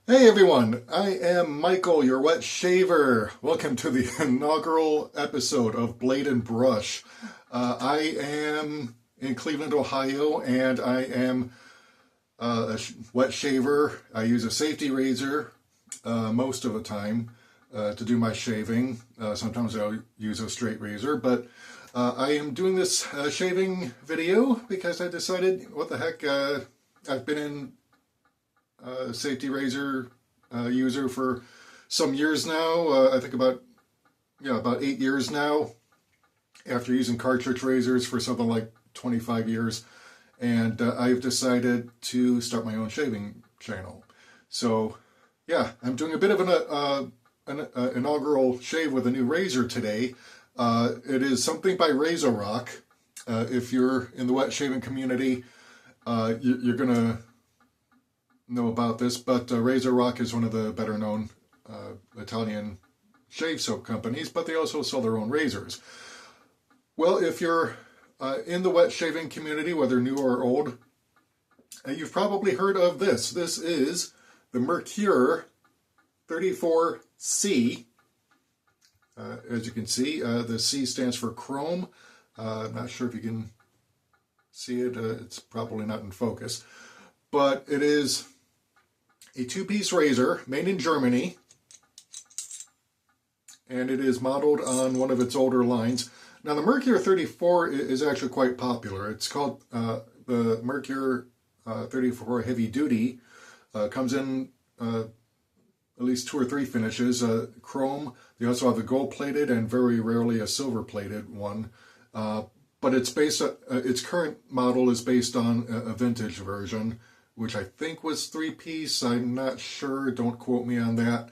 Hey everyone, I am Michael, your wet shaver. Welcome to the inaugural episode of Blade and Brush. I am in Cleveland, Ohio, and I am a wet shaver. I use a safety razor most of the time to do my shaving. Sometimes I'll use a straight razor, but I am doing this shaving video because I decided, what the heck, I've been in safety razor user for some years now. I think about 8 years now. After using cartridge razors for something like 25 years, and I've decided to start my own shaving channel. So, yeah, I'm doing a bit of an inaugural shave with a new razor today. It is something by Razorock. If you're in the wet shaving community, you're gonna know about this, but Razorock is one of the better known Italian shave soap companies, but they also sell their own razors. Well, if you're in the wet shaving community, whether new or old, you've probably heard of this. This is the Merkur 34C. As you can see, the C stands for chrome. I'm not sure if you can see it. It's probably not in focus. But it is a two-piece razor made in Germany, and it is modeled on one of its older lines. Now, the Merkur 34 is actually quite popular. It's called the Merkur 34 Heavy Duty. Comes in at least 2 or 3 finishes. Chrome. They also have a gold-plated and very rarely a silver-plated one. But it's based its current model is based on a vintage version, which I think was 3-piece. I'm not sure. Don't quote me on that.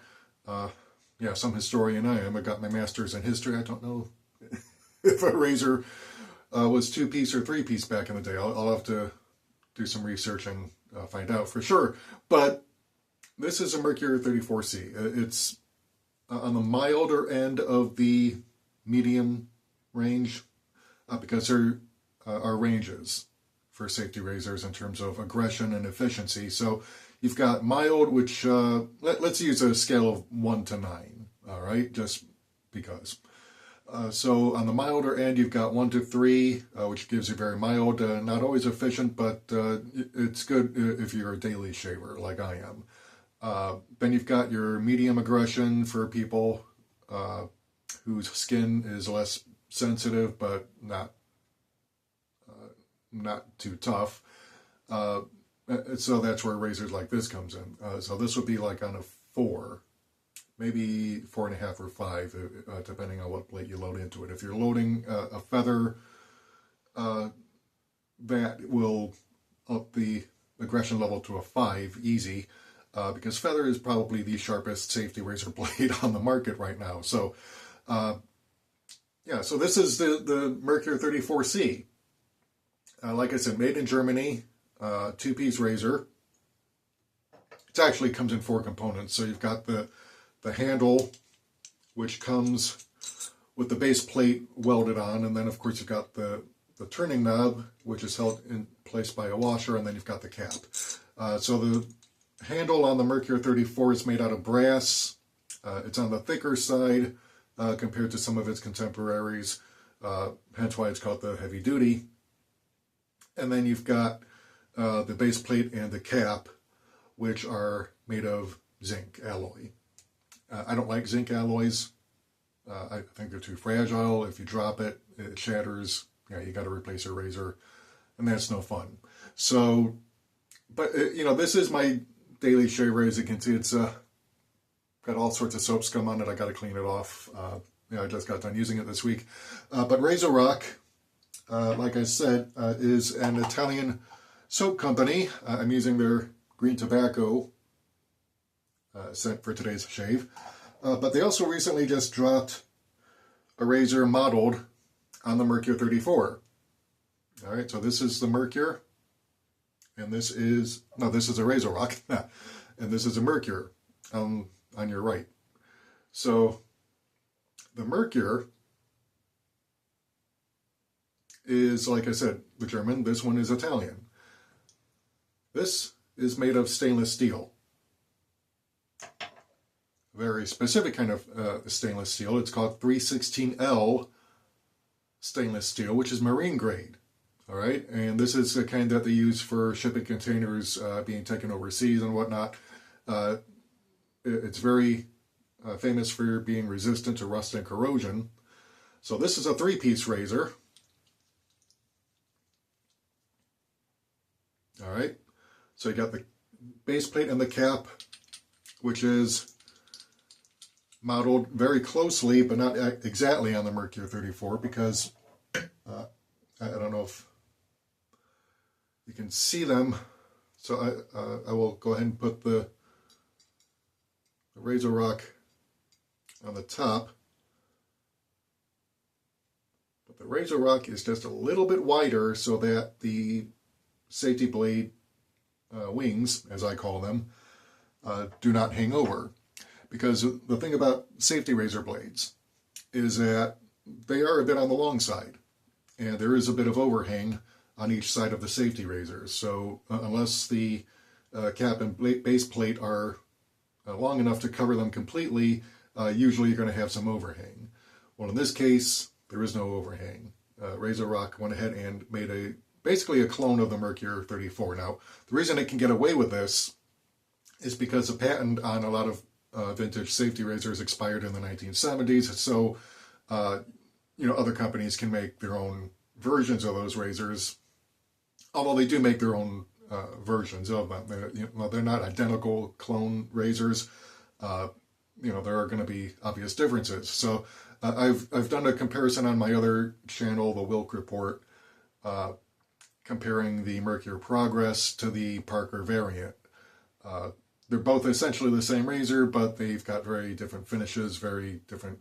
Yeah, some historian I am. I got my master's in history. I don't know if a razor was 2-piece or 3-piece back in the day. I'll have to do some research and find out for sure. But this is a Merkur 34C. It's on the milder end of the medium range because there are ranges for safety razors in terms of aggression and efficiency. So you've got mild, which let's use a scale of 1 to 9, all right, just because. So on the milder end, you've got 1 to 3, which gives you very mild, not always efficient, but it's good if you're a daily shaver like I am. Then you've got your medium aggression for people whose skin is less sensitive, but not too tough. So that's where razors like this comes in. So this would be like on a 4, maybe 4.5 or 5, depending on what plate you load into it. If you're loading a feather, that will up the aggression level to a 5 easy, because feather is probably the sharpest safety razor blade on the market right now. So yeah, so this is the Merkur 34C. Like I said, made in Germany, 2-piece razor. It actually comes in 4 components. So you've got the handle, which comes with the base plate welded on, and then of course you've got the turning knob, which is held in place by a washer, and then you've got the cap. So the handle on the Merkur 34 is made out of brass. It's on the thicker side compared to some of its contemporaries, hence why it's called the heavy duty. And then you've got the base plate and the cap, which are made of zinc alloy. I don't like zinc alloys. I think they're too fragile. If you drop it, it shatters. Yeah, you got to replace your razor, and that's no fun. So, but this is my daily shaver. As you can see, it's got all sorts of soap scum on it. I got to clean it off. I just got done using it this week. But Razorock, like I said, is an Italian soap company. I'm using their green tobacco scent for today's shave. But they also recently just dropped a razor modeled on the Merkur 34. All right, so this is the Merkur, and this is a Razorock, and this is a Merkur on your right. So the Merkur is, like I said, the German. This one is Italian. This is made of stainless steel. very specific kind of stainless steel. It's called 316L stainless steel, which is marine grade. All right, and this is the kind that they use for shipping containers being taken overseas and whatnot. It's very famous for being resistant to rust and corrosion. So this is a three-piece razor. All right, so you got the base plate and the cap, which is modeled very closely, but not exactly on the Merkur 34, because I don't know if you can see them. So I will go ahead and put the Razorock on the top. But the Razorock is just a little bit wider so that the safety blade wings, as I call them, do not hang over. Because the thing about safety razor blades is that they are a bit on the long side, and there is a bit of overhang on each side of the safety razors. So unless the cap and base plate are long enough to cover them completely, usually you're going to have some overhang. Well, in this case, there is no overhang. Razorock went ahead and made basically a clone of the Merkur 34. Now, the reason it can get away with this is because the patent on a lot of vintage safety razors expired in the 1970s. So, other companies can make their own versions of those razors, although they do make their own versions of them. They're not identical clone razors. There are going to be obvious differences. So I've done a comparison on my other channel, the Wilk Report, comparing the Merkur Progress to the Parker variant. They're both essentially the same razor, but they've got very different finishes, very different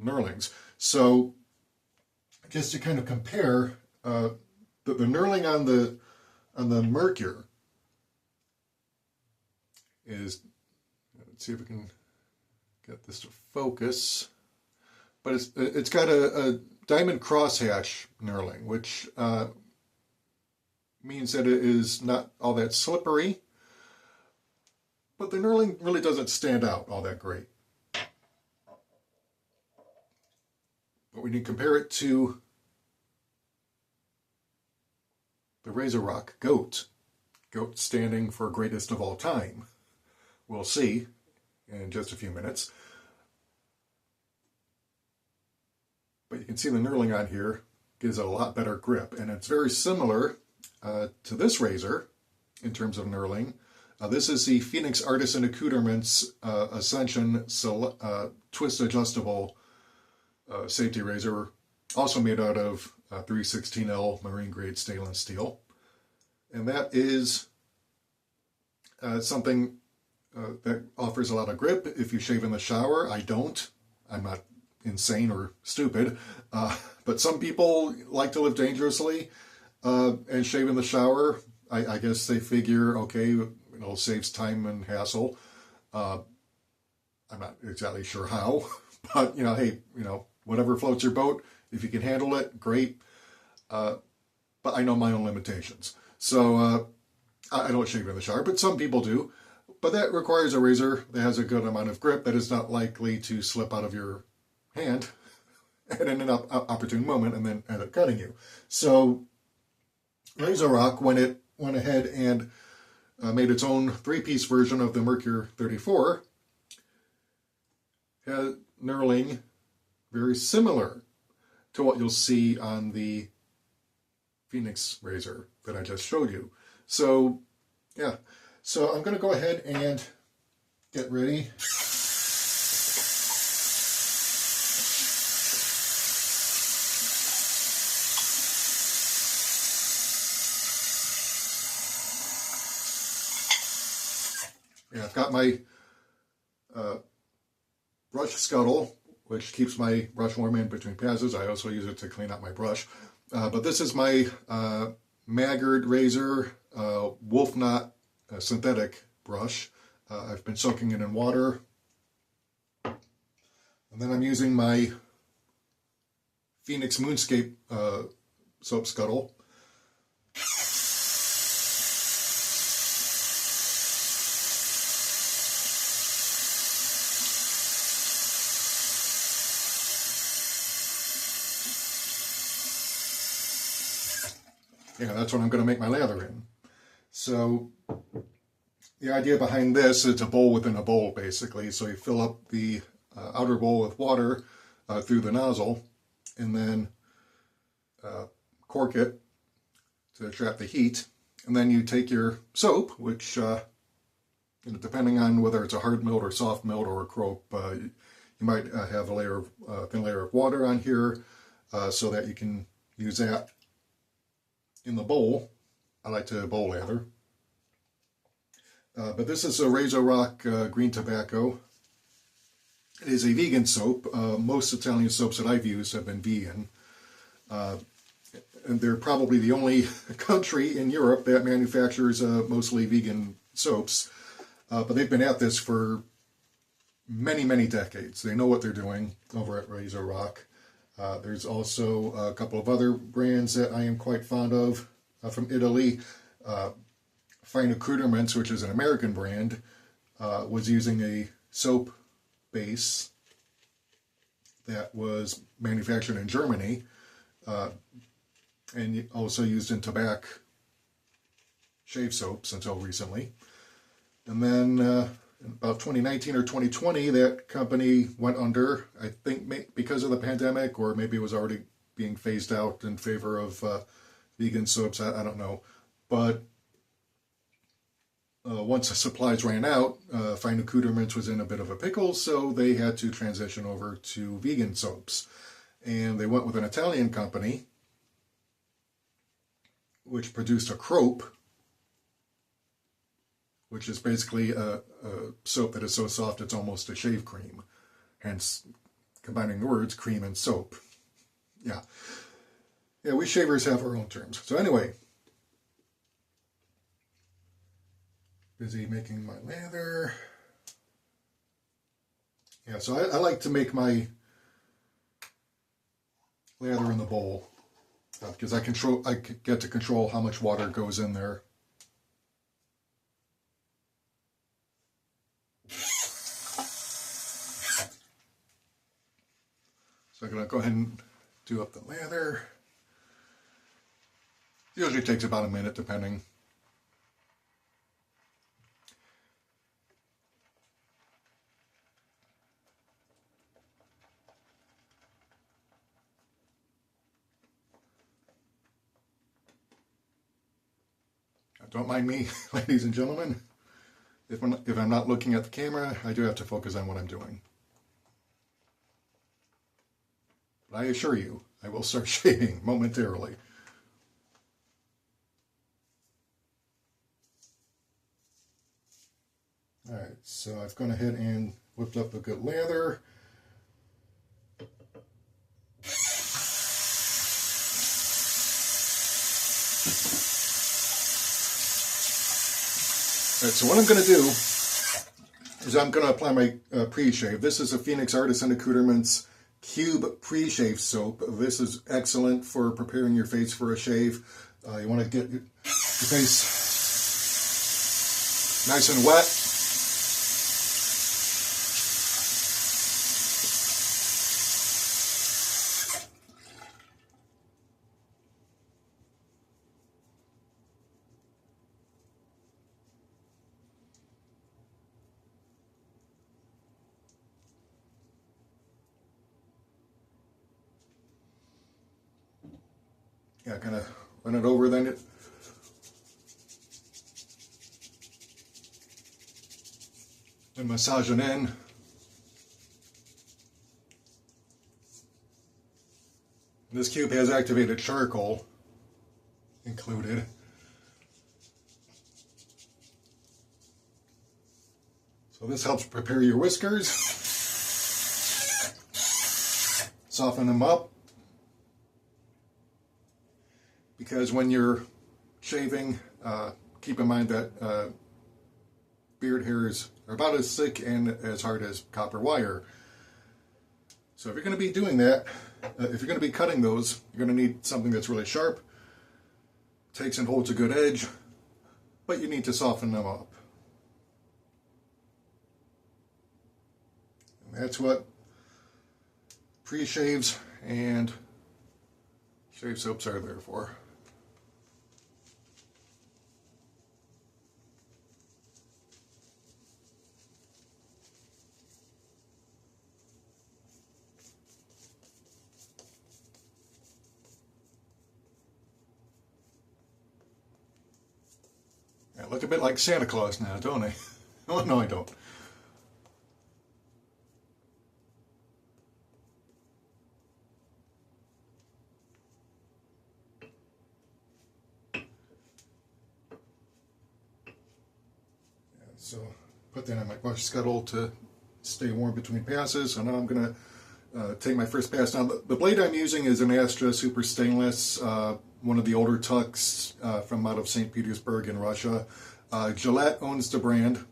knurlings. So just to kind of compare, the knurling on the Merkur is, let's see if we can get this to focus, but it's got a diamond crosshatch knurling, which means that it is not all that slippery, but the knurling really doesn't stand out all that great. But when you compare it to the Razorock G.O.A.T standing for greatest of all time, we'll see in just a few minutes. But you can see the knurling on here gives it a lot better grip, and it's very similar to this razor in terms of knurling. This is the Phoenix Artisan Accoutrements Ascension twist adjustable safety razor, also made out of 316L marine grade stainless steel. And that is something that offers a lot of grip if you shave in the shower. I don't. I'm not insane or stupid. But some people like to live dangerously and shave in the shower. I guess they figure, okay, it saves time and hassle. I'm not exactly sure how, but hey, whatever floats your boat. If you can handle it, great. But I know my own limitations. So I don't shave in the shower, but some people do. But that requires a razor that has a good amount of grip that is not likely to slip out of your hand at an opportune moment and then end up cutting you. So Razorock, when it went ahead and made its own three-piece version of the Merkur 34, had knurling very similar to what you'll see on the Phoenix razor that I just showed you. So, yeah. So I'm going to go ahead and get ready. Yeah, I've got my brush scuttle, which keeps my brush warm in between passes. I also use it to clean out my brush. But this is my Maggard razor wolf knot synthetic brush. I've been soaking it in water. And then I'm using my Phoenix Moonscape soap scuttle. yeah, that's what I'm going to make my lather in. So the idea behind this is a bowl within a bowl, basically. So you fill up the outer bowl with water through the nozzle, and then cork it to trap the heat. And then you take your soap, which, depending on whether it's a hard melt or soft melt or a crope, you might have a thin layer of water on here so that you can use that in the bowl. I like to bowl lather. But this is a Razorock green tobacco. It is a vegan soap. Most Italian soaps that I've used have been vegan. And they're probably the only country in Europe that manufactures mostly vegan soaps. But they've been at this for many, many decades. They know what they're doing over at Razorock. There's also a couple of other brands that I am quite fond of from Italy. Fine Accoutrements, which is an American brand, was using a soap base that was manufactured in Germany and also used in tobacco shave soaps until recently. And then in about 2019 or 2020, that company went under, I think because of the pandemic, or maybe it was already being phased out in favor of vegan soaps, I don't know. But once the supplies ran out, Fine Accoutrements was in a bit of a pickle, so they had to transition over to vegan soaps. And they went with an Italian company, which produced a crope, which is basically a soap that is so soft it's almost a shave cream. Hence, combining the words cream and soap. Yeah. Yeah, we shavers have our own terms. So anyway, busy making my lather. Yeah, so I like to make my lather in the bowl because I get to control how much water goes in there. So I'm going to go ahead and do up the lather. It usually takes about a minute, depending. Don't mind me, ladies and gentlemen. If I'm not looking at the camera, I do have to focus on what I'm doing. But I assure you, I will start shaving momentarily. Alright, so I've gone ahead and whipped up a good lather. Alright, so what I'm going to do is I'm going to apply my pre-shave. This is a Phoenix Artisan Accoutrements Cube Pre-Shave Soap. This is excellent for preparing your face for a shave. You want to get your face nice and wet. Yeah, kind of run it over then. And massage it in. This cube has activated charcoal included. So this helps prepare your whiskers, soften them up. Because when you're shaving, keep in mind that beard hairs are about as thick and as hard as copper wire. So if you're going to be doing that, if you're going to be cutting those, you're going to need something that's really sharp, takes and holds a good edge, but you need to soften them up. And that's what pre-shaves and shave soaps are there for. I look a bit like Santa Claus now, don't I? Oh, no, I don't. So put that on my brush scuttle to stay warm between passes. So now I'm going to take my first pass down. The blade I'm using is an Astra Super Stainless, one of the older tucks from out of St. Petersburg in Russia. G.O.A.T owns the brand.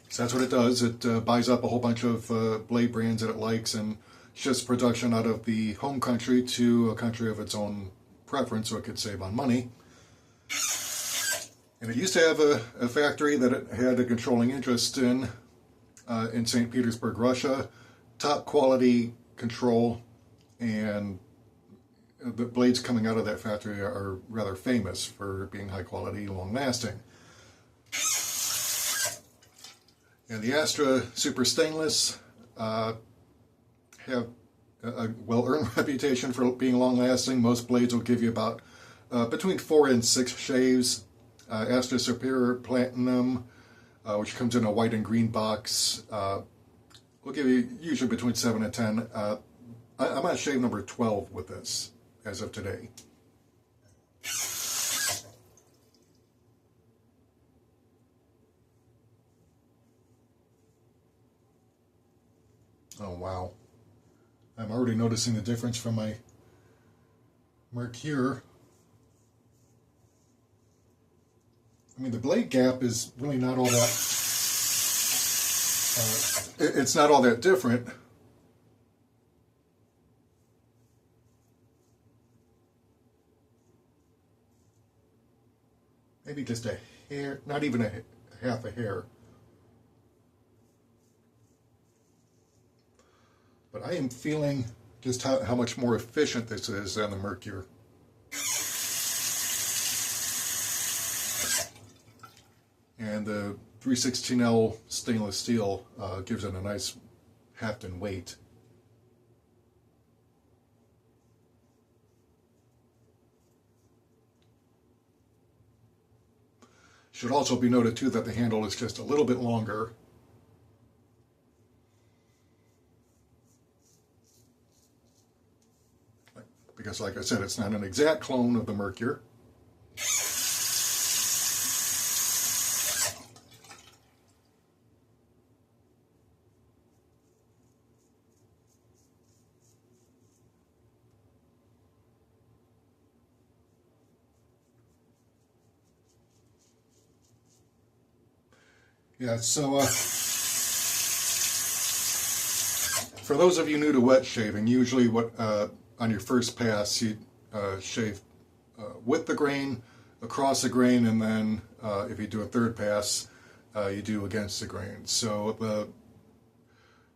So that's what it does. It buys up a whole bunch of blade brands that it likes and shifts production out of the home country to a country of its own preference so it could save on money. And it used to have a factory that it had a controlling interest in St. Petersburg, Russia. Top quality control, and the blades coming out of that factory are rather famous for being high quality, long lasting. And the Astra Super Stainless have a well-earned reputation for being long-lasting. Most blades will give you about between 4 and 6 shaves. Astra Superior Platinum, which comes in a white and green box, will give you usually between 7 and 10. I'm on shave number 12 with this as of today. Oh, wow. I'm already noticing the difference from my Merkur. I mean, the blade gap is really not all that, it's not all that different. Maybe just a hair, not even a half a hair. But I am feeling just how much more efficient this is than the Merkur. And the 316L stainless steel gives it a nice heft and weight. Should also be noted too that the handle is just a little bit longer. Because like I said, it's not an exact clone of the Merkur. Yeah, so for those of you new to wet shaving, usually what on your first pass you shave with the grain, across the grain, and then if you do a third pass, you do against the grain. So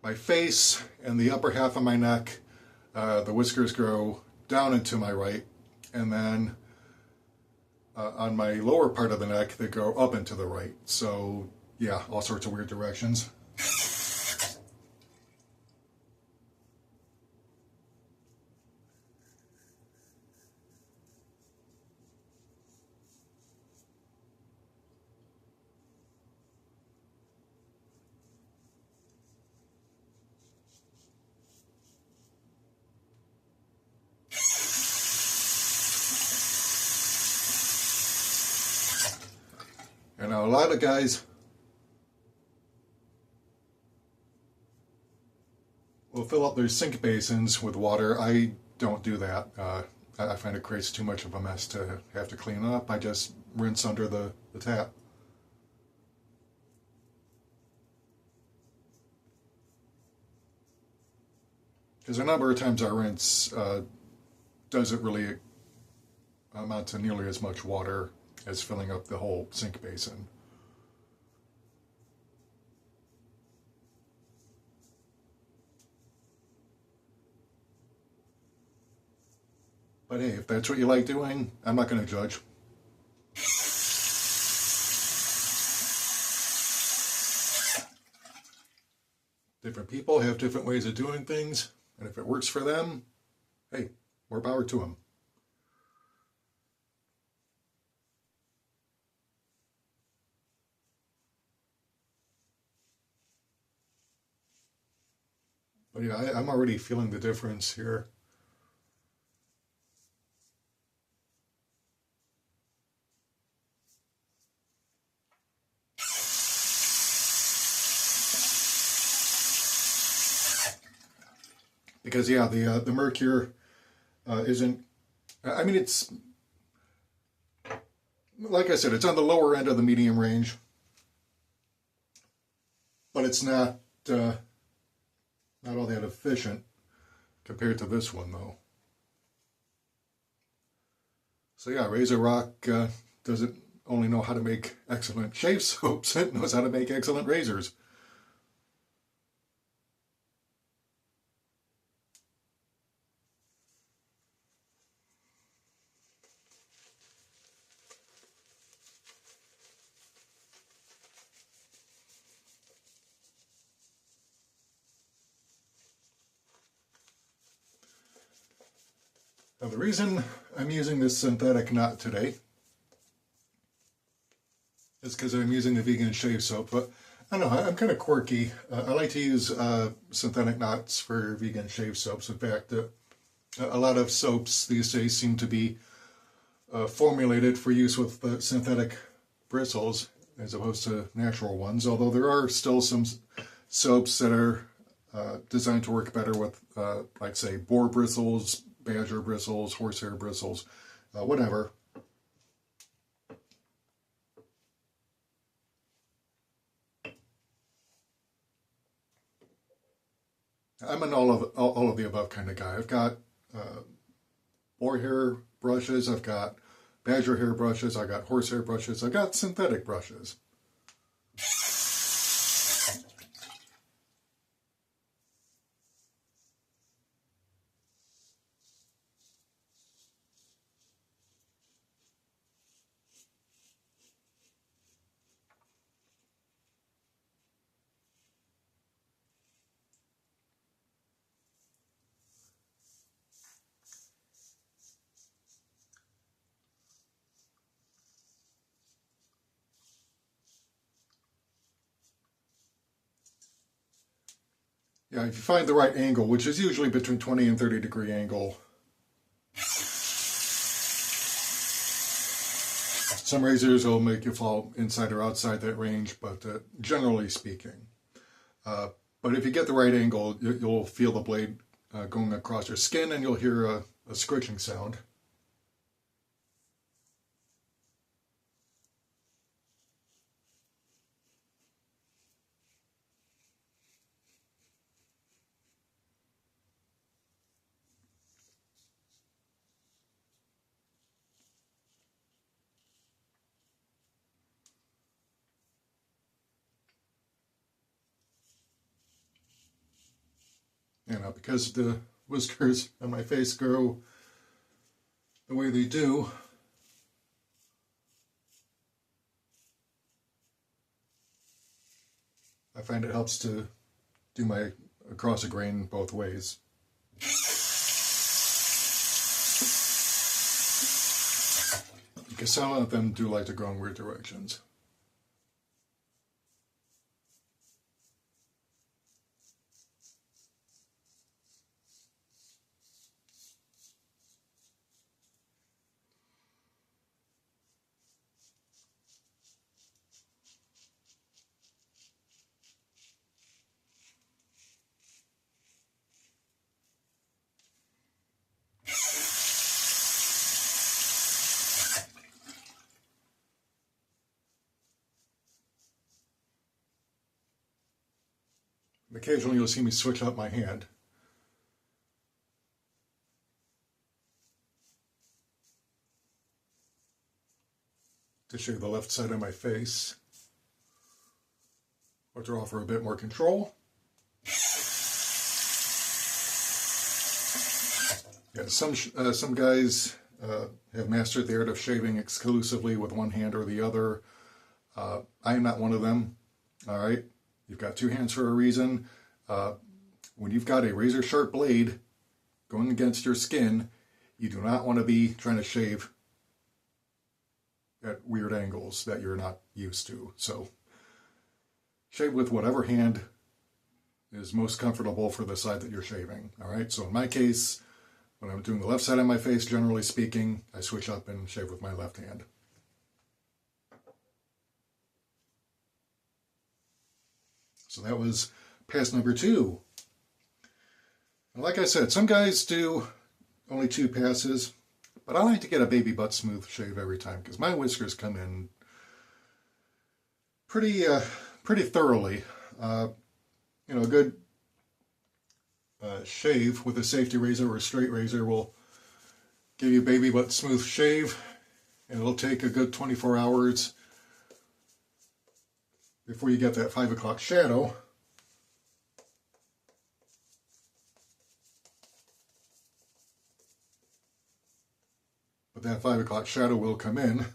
my face and the upper half of my neck, the whiskers grow down into my right, and then on my lower part of the neck, they go up into the right. So yeah, all sorts of weird directions. And now a lot of guys will fill up their sink basins with water. I don't do that. I find it creates too much of a mess to have to clean up. I just rinse under the tap. Because a number of times our rinse doesn't really amount to nearly as much water as filling up the whole sink basin. But hey, if that's what you like doing, I'm not going to judge. Different people have different ways of doing things, and if it works for them, hey, more power to them. But yeah, I'm already feeling the difference here. Because yeah, the Merkur isn't. I mean, it's like I said, it's on the lower end of the medium range, but it's not all that efficient compared to this one though. So yeah, Razorock doesn't only know how to make excellent shave soaps; it knows how to make excellent razors. Now the reason I'm using this synthetic knot today is because I'm using the vegan shave soap, but I don't know, I'm kind of quirky. I like to use synthetic knots for vegan shave soaps. In fact, a lot of soaps these days seem to be formulated for use with synthetic bristles as opposed to natural ones, although there are still some soaps that are designed to work better with, like say, boar bristles, badger bristles, horsehair bristles, whatever. I'm an all of the above kind of guy. I've got boar hair brushes, I've got badger hair brushes, I've got horsehair brushes, I've got synthetic brushes. Yeah, if you find the right angle, which is usually between 20 and 30 degree angle. Some razors will make you fall inside or outside that range, but generally speaking. But if you get the right angle, you'll feel the blade going across your skin and you'll hear a scritching sound. You know, because the whiskers on my face grow the way they do, I find it helps to do my across a grain both ways. Because some of them do like to go in weird directions. Occasionally you'll see me switch up my hand. To shave the left side of my face. Or to offer a bit more control. Yeah, some guys have mastered the art of shaving exclusively with one hand or the other. I am not one of them. All right. You've got two hands for a reason. When you've got a razor sharp blade going against your skin, you do not want to be trying to shave at weird angles that you're not used to. So shave with whatever hand is most comfortable for the side that you're shaving. All right, so in my case, when I'm doing the left side of my face, generally speaking, I switch up and shave with my left hand. So that was pass number 2. And like I said, some guys do only 2 passes, but I like to get a baby butt smooth shave every time because my whiskers come in pretty thoroughly. You know, a good shave with a safety razor or a straight razor will give you a baby butt smooth shave, and it'll take a good 24 hours before you get that 5 o'clock shadow. But that 5 o'clock shadow will come in.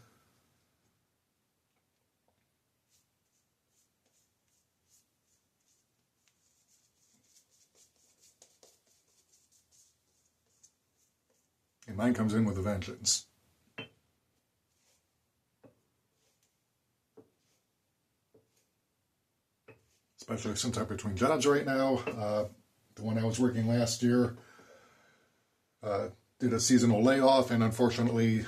And mine comes in with a vengeance. Especially since I'm between jobs right now. The one I was working last year did a seasonal layoff, and unfortunately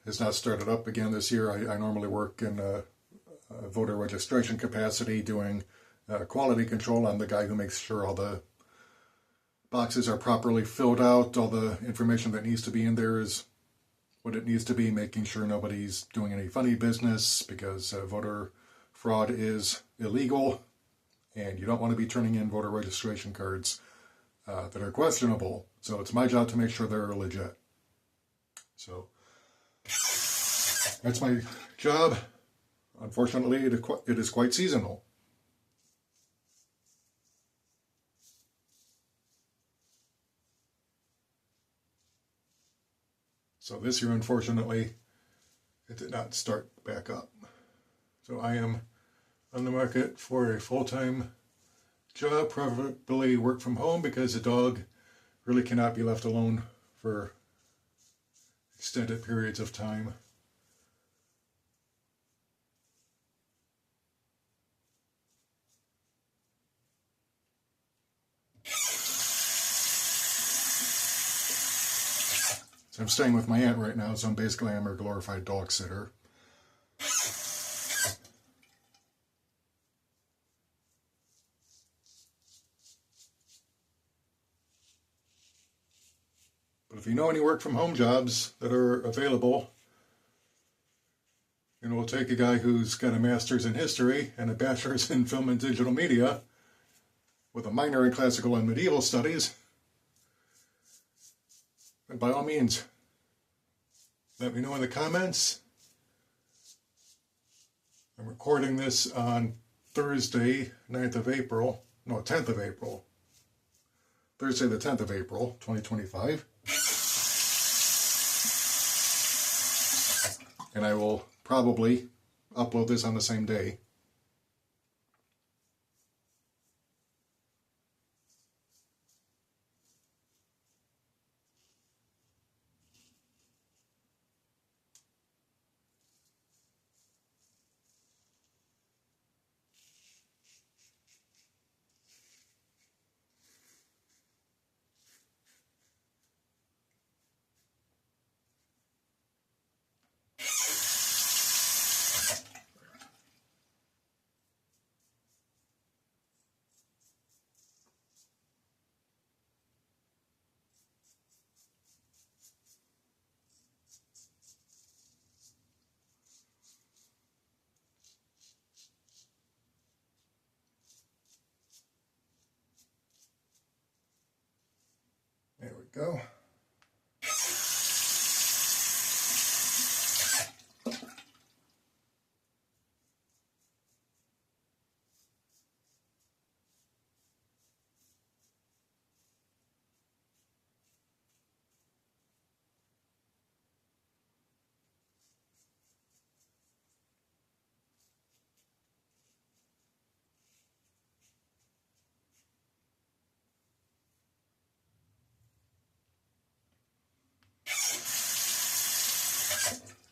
has not started up again this year. I normally work in a voter registration capacity doing quality control. I'm the guy who makes sure all the boxes are properly filled out, all the information that needs to be in there is what it needs to be, making sure nobody's doing any funny business, because voter fraud is illegal, and you don't want to be turning in voter registration cards that are questionable. So it's my job to make sure they're legit. So that's my job. Unfortunately, it is quite seasonal. So this year, unfortunately, it did not start back up. So I am on the market for a full-time job, preferably work from home, because the dog really cannot be left alone for extended periods of time. So I'm staying with my aunt right now, so I'm her glorified dog sitter. But if you know any work from home jobs that are available, and we'll take a guy who's got a master's in history and a bachelor's in film and digital media with a minor in classical and medieval studies, and by all means, let me know in the comments. I'm recording this on Thursday, 9th of April, no, 10th of April. Thursday the 10th of April, 2025. And I will probably upload this on the same day. There we go.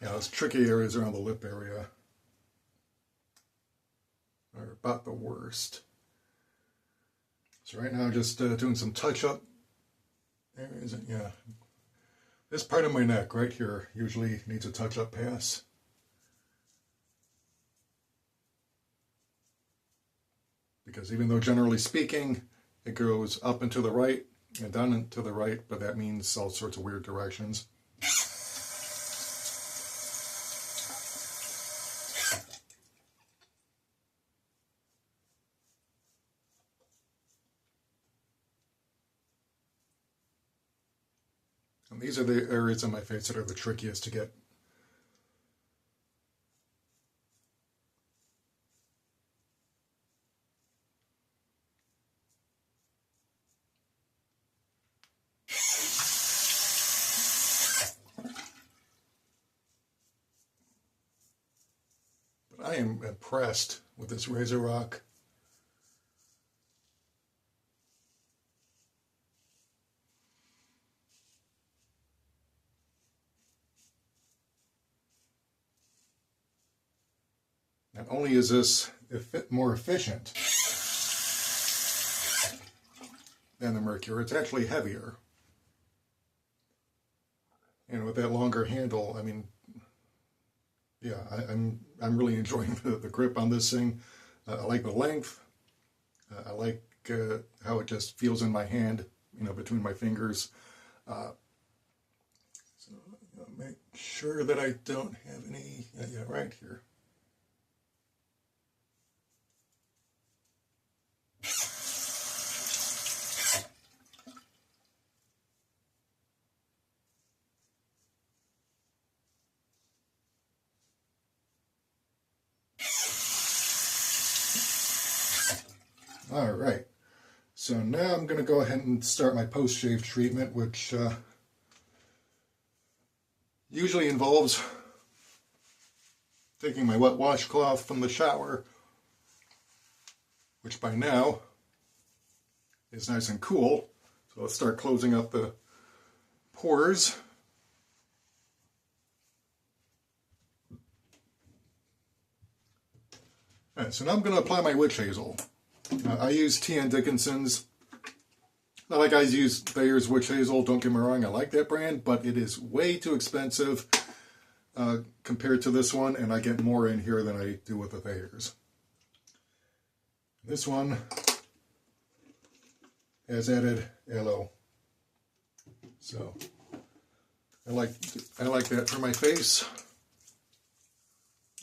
Yeah, those tricky areas around the lip area are about the worst. So right now, just doing some touch-up. There is it, yeah. This part of my neck right here usually needs a touch-up pass. Because even though generally speaking, it goes up and to the right and down and to the right, but that means all sorts of weird directions. And these are the areas on my face that are the trickiest to get. But I am impressed with this Razorock. Not only is this more efficient than the Merkur, it's actually heavier. And with that longer handle, I mean, yeah, I'm really enjoying the grip on this thing. I like the length. I like how it just feels in my hand, you know, between my fingers. So I'll make sure that I don't have any, yeah, right here. All right, so now I'm going to go ahead and start my post-shave treatment, which usually involves taking my wet washcloth from the shower, which by now is nice and cool. So let's start closing up the pores. All right, so now I'm going to apply my witch hazel. I use T.N. Dickinson's. Not like I use Bayer's witch hazel, don't get me wrong, I like that brand, but it is way too expensive compared to this one, and I get more in here than I do with the Bayer's. This one has added aloe, so I like that for my face.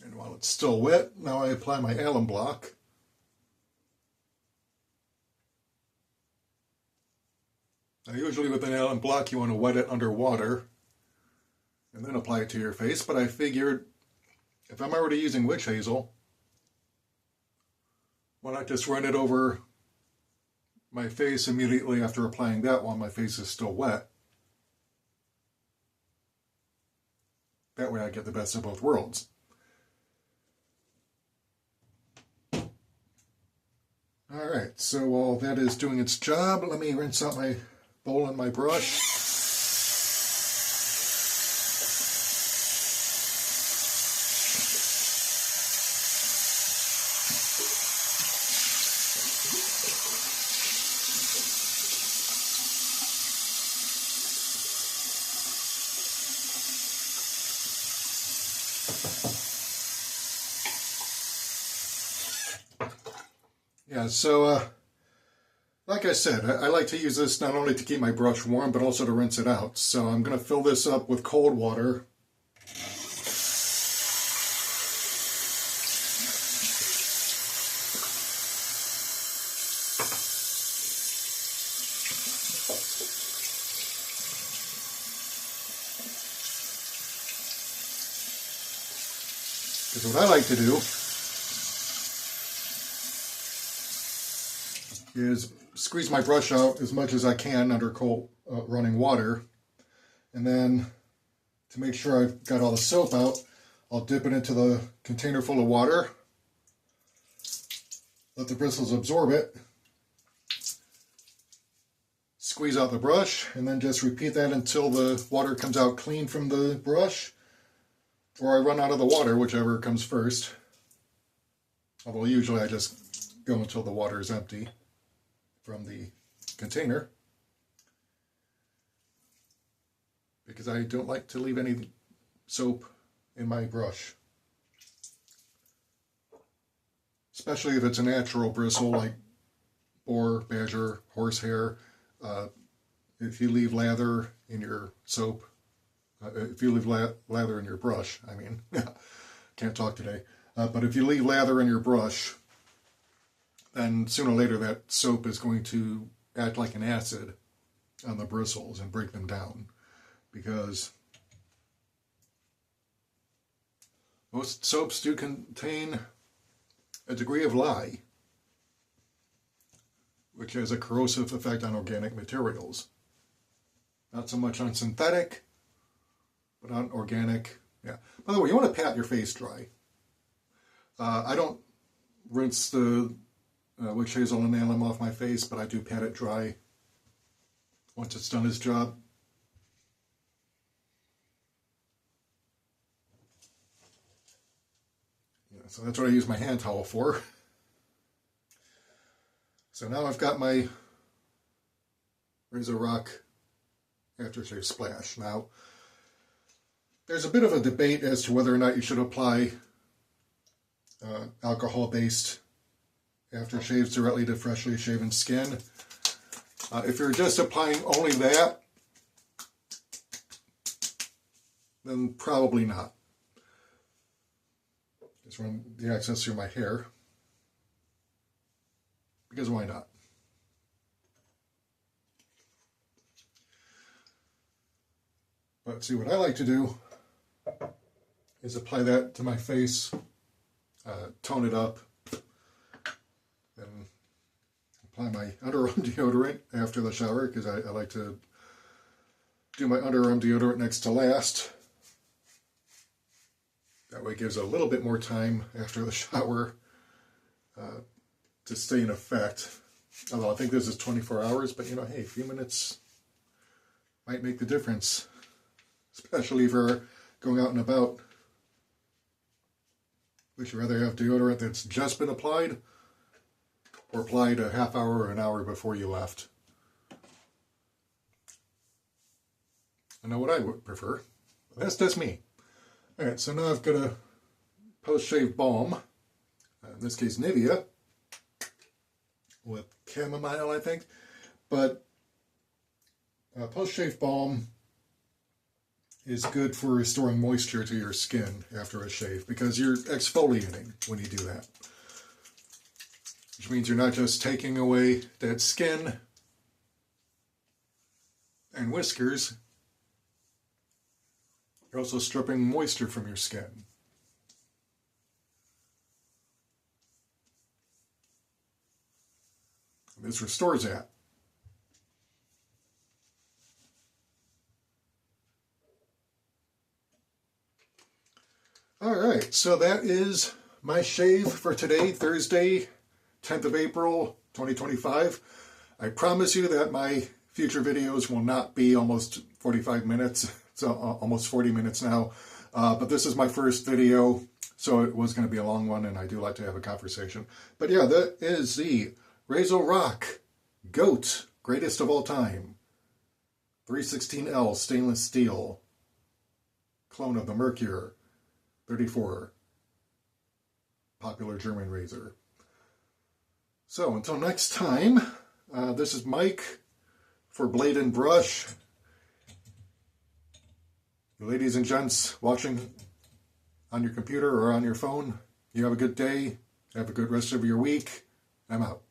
And while it's still wet, now I apply my alum block. Now usually with an alum block you want to wet it under water and then apply it to your face, but I figured if I'm already using witch hazel, why not just run it over my face immediately after applying that while my face is still wet. That way I get the best of both worlds. Alright, so while that is doing its job, let me rinse out my bowl and my brush. Yeah, so like I said, I like to use this not only to keep my brush warm, but also to rinse it out. So I'm going to fill this up with cold water. Because what I like to do is squeeze my brush out as much as I can under cold running water, and then to make sure I've got all the soap out, I'll dip it into the container full of water, let the bristles absorb it, squeeze out the brush, and then just repeat that until the water comes out clean from the brush, or I run out of the water, whichever comes first. Although usually I just go until the water is empty. from the container because I don't like to leave any soap in my brush. Especially if it's a natural bristle like boar, badger, horsehair. If you leave lather in your soap, if you leave lather in your brush, I mean, can't talk today. But if you leave lather in your brush, then sooner or later that soap is going to act like an acid on the bristles and break them down. Because most soaps do contain a degree of lye, which has a corrosive effect on organic materials. Not so much on synthetic, but on organic. Yeah. By the way, you want to pat your face dry. I don't rinse the witch hazel enamel off my face, but I do pat it dry once it's done its job. Yeah, so that's what I use my hand towel for. So now I've got my Razorock aftershave splash. Now, there's a bit of a debate as to whether or not you should apply alcohol-based aftershaves directly to freshly shaven skin. If you're just applying only that, then probably not. Just run the excess through my hair. Because why not? But see, what I like to do is apply that to my face, tone it up, then apply my underarm deodorant after the shower, because I like to do my underarm deodorant next to last. That way it gives a little bit more time after the shower to stay in effect. Although I think this is 24 hours, but you know, hey, a few minutes might make the difference. Especially if you're going out and about. Would you rather have deodorant that's just been applied or applied a half hour or an hour before you left? I know what I would prefer. That's just me. Alright, so now I've got a post-shave balm. In this case, Nivea. With chamomile, I think. But post-shave balm is good for restoring moisture to your skin after a shave because you're exfoliating when you do that. Which means you're not just taking away dead skin and whiskers, you're also stripping moisture from your skin. This restores that. Alright, so that is my shave for today, Thursday, 10th of April, 2025. I promise you that my future videos will not be almost 45 minutes. It's almost 40 minutes now. But this is my first video, so it was going to be a long one, and I do like to have a conversation. But yeah, that is the Razorock G.O.A.T, greatest of all time. 316L stainless steel. Clone of the Merkur. 34. Popular German razor. So until next time, this is Mike for Blade and Brush. Ladies and gents watching on your computer or on your phone, you have a good day. Have a good rest of your week. I'm out.